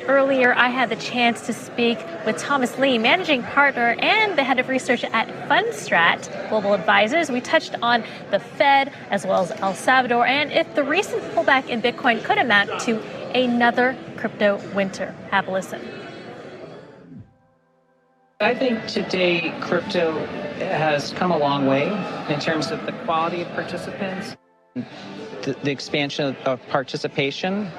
Earlier, I had the chance to speak with Thomas Lee, managing partner and the head of research at Fundstrat Global Advisors. We touched on the Fed as well as El Salvador and if the recent pullback in Bitcoin could amount to another crypto winter. Have a listen. I think today crypto has come a long way in terms of the quality of participants, the expansion of participation.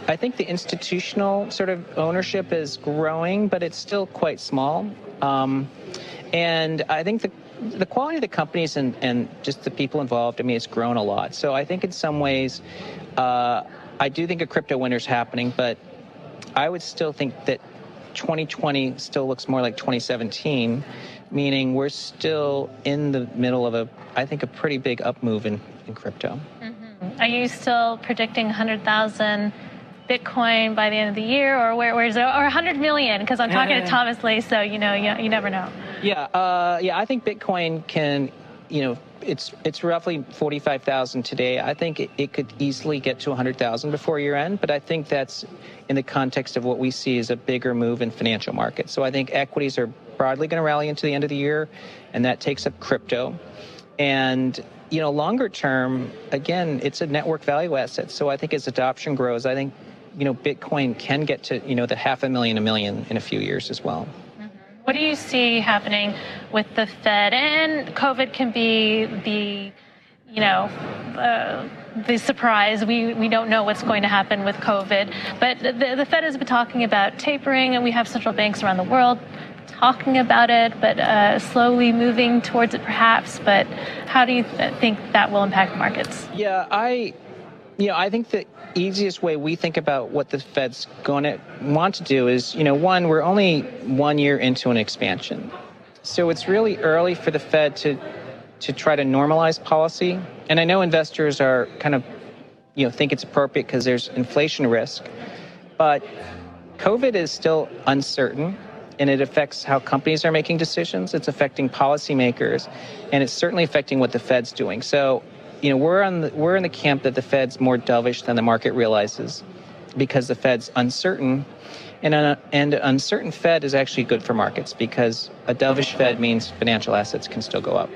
I think the institutional sort of ownership is growing, but it's still quite small. And I think the quality of the companies and just the people involved, I mean, it's grown a lot. So I think in some ways, I do think a crypto winter is happening, but I would still think that 2020 still looks more like 2017, meaning we're still in the middle of I think, a pretty big up move in crypto. Mm-hmm. Are you still predicting 100,000 Bitcoin by the end of the year, or where is it, or 100 million? Because I'm talking to Thomas Lee, so you never know. Yeah, I think Bitcoin can, it's roughly 45,000 today. I think it could easily get to 100,000 before year end, but I think that's in the context of what we see as a bigger move in financial markets. So I think equities are broadly going to rally into the end of the year, and that takes up crypto. And longer term, again, it's a network value asset. So I think as adoption grows, I think Bitcoin can get to, the 500,000, 1 million in a few years as well. Mm-hmm. What do you see happening with the Fed? And COVID can be the surprise. We don't know what's going to happen with COVID. But the Fed has been talking about tapering, and we have central banks around the world talking about it, but slowly moving towards it perhaps. But how do you think that will impact markets? Yeah, I think the easiest way we think about what the Fed's going to want to do is, one, we're only 1 year into an expansion. So it's really early for the Fed to try to normalize policy. And I know investors are kind of, think it's appropriate because there's inflation risk. But COVID is still uncertain, and it affects how companies are making decisions. It's affecting policymakers, and it's certainly affecting what the Fed's doing. So, we're in the camp that the Fed's more dovish than the market realizes because the Fed's uncertain. And an uncertain Fed is actually good for markets because a dovish Fed means financial assets can still go up.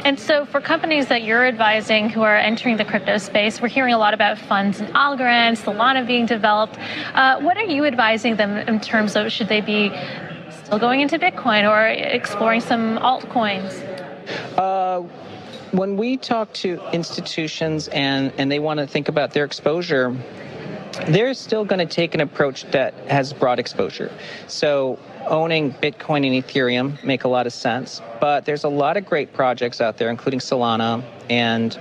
And so for companies that you're advising who are entering the crypto space, we're hearing a lot about funds and Algorand, Solana being developed. What are you advising them in terms of should they be still going into Bitcoin or exploring some altcoins? When we talk to institutions and they want to think about their exposure, they're still going to take an approach that has broad exposure. So owning Bitcoin and Ethereum make a lot of sense, but there's a lot of great projects out there, including Solana. And,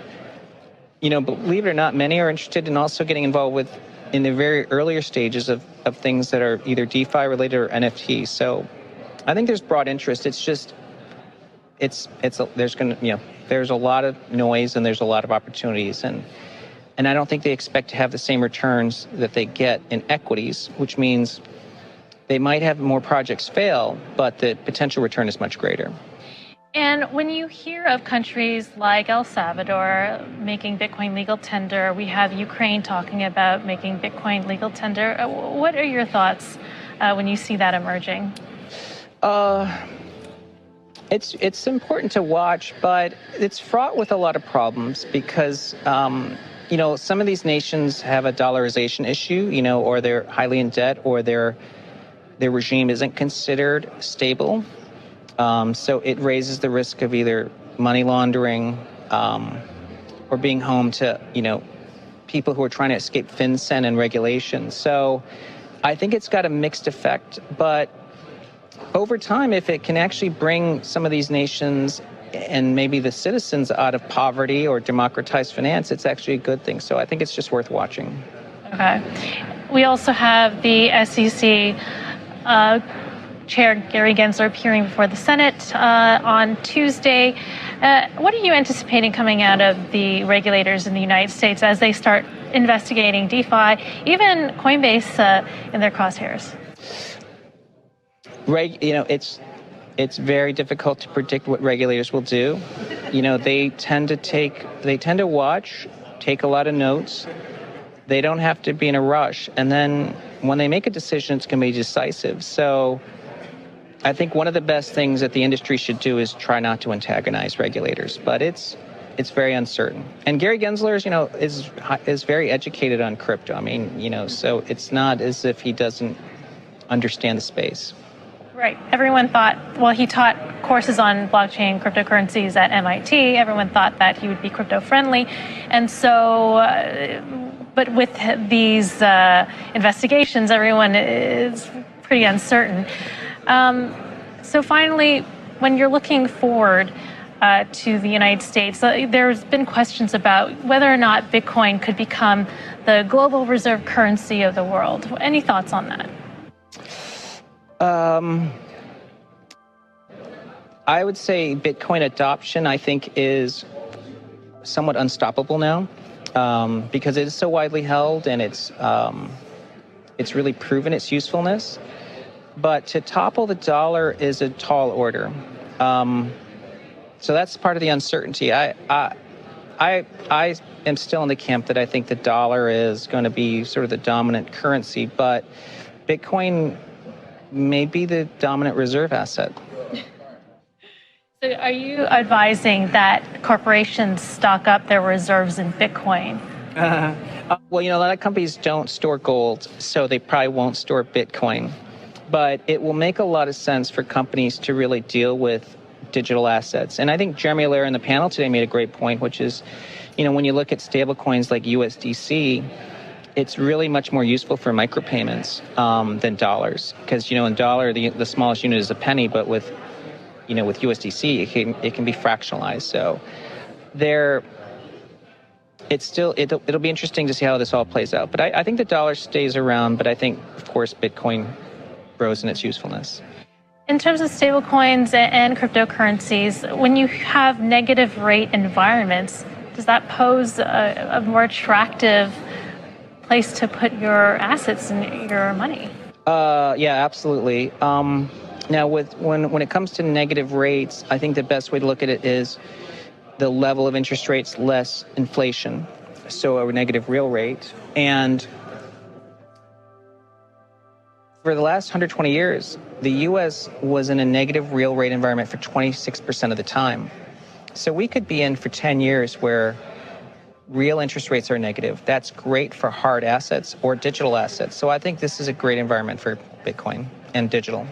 believe it or not, many are interested in also getting involved in the very earlier stages of things that are either DeFi related or NFT. So I think there's broad interest. It's just, there's a lot of noise and there's a lot of opportunities. And I don't think they expect to have the same returns that they get in equities, which means they might have more projects fail, but the potential return is much greater. And when you hear of countries like El Salvador making Bitcoin legal tender, we have Ukraine talking about making Bitcoin legal tender. What are your thoughts when you see that emerging? It's important to watch, but it's fraught with a lot of problems because some of these nations have a dollarization issue, or they're highly in debt, or their regime isn't considered stable. So it raises the risk of either money laundering or being home to, people who are trying to escape FinCEN and regulation. So I think it's got a mixed effect. But over time, if it can actually bring some of these nations and maybe the citizens out of poverty or democratize finance, it's actually a good thing. So I think it's just worth watching. Okay. We also have the SEC Chair Gary Gensler appearing before the Senate on Tuesday. What are you anticipating coming out of the regulators in the United States as they start investigating DeFi, even Coinbase in their crosshairs? It's very difficult to predict what regulators will do. They tend to watch, take a lot of notes. They don't have to be in a rush. And then when they make a decision, it's going to be decisive. So I think one of the best things that the industry should do is try not to antagonize regulators, but it's very uncertain. And Gary Gensler, is very educated on crypto. I mean, so it's not as if he doesn't understand the space. Right. Everyone thought, well, he taught courses on blockchain cryptocurrencies at MIT. Everyone thought that he would be crypto friendly. And so, but with these investigations, everyone is pretty uncertain. So finally, when you're looking forward to the United States, there's been questions about whether or not Bitcoin could become the global reserve currency of the world. Any thoughts on that? I would say Bitcoin adoption, I think, is somewhat unstoppable now because it is so widely held and it's really proven its usefulness. But to topple the dollar is a tall order. So that's part of the uncertainty. I am still in the camp that I think the dollar is going to be sort of the dominant currency, but Bitcoin may be the dominant reserve asset. So are you advising that corporations stock up their reserves in Bitcoin? Well, a lot of companies don't store gold, so they probably won't store Bitcoin. But it will make a lot of sense for companies to really deal with digital assets. And I think Jeremy Allaire in the panel today made a great point, which is, when you look at stable coins like USDC, it's really much more useful for micropayments than dollars. Because, in dollar, the smallest unit is a penny, but with USDC, it can be fractionalized. So it'll be interesting to see how this all plays out. But I think the dollar stays around, but I think, of course, Bitcoin grows in its usefulness. In terms of stablecoins and cryptocurrencies, when you have negative rate environments, does that pose a more attractive place to put your assets and your money? Yeah, absolutely. Now, when it comes to negative rates, I think the best way to look at it is the level of interest rates less inflation, so a negative real rate. And for the last 120 years, the U.S. was in a negative real rate environment for 26% of the time. So we could be in for 10 years where real interest rates are negative. That's great for hard assets or digital assets. So I think this is a great environment for Bitcoin and digital.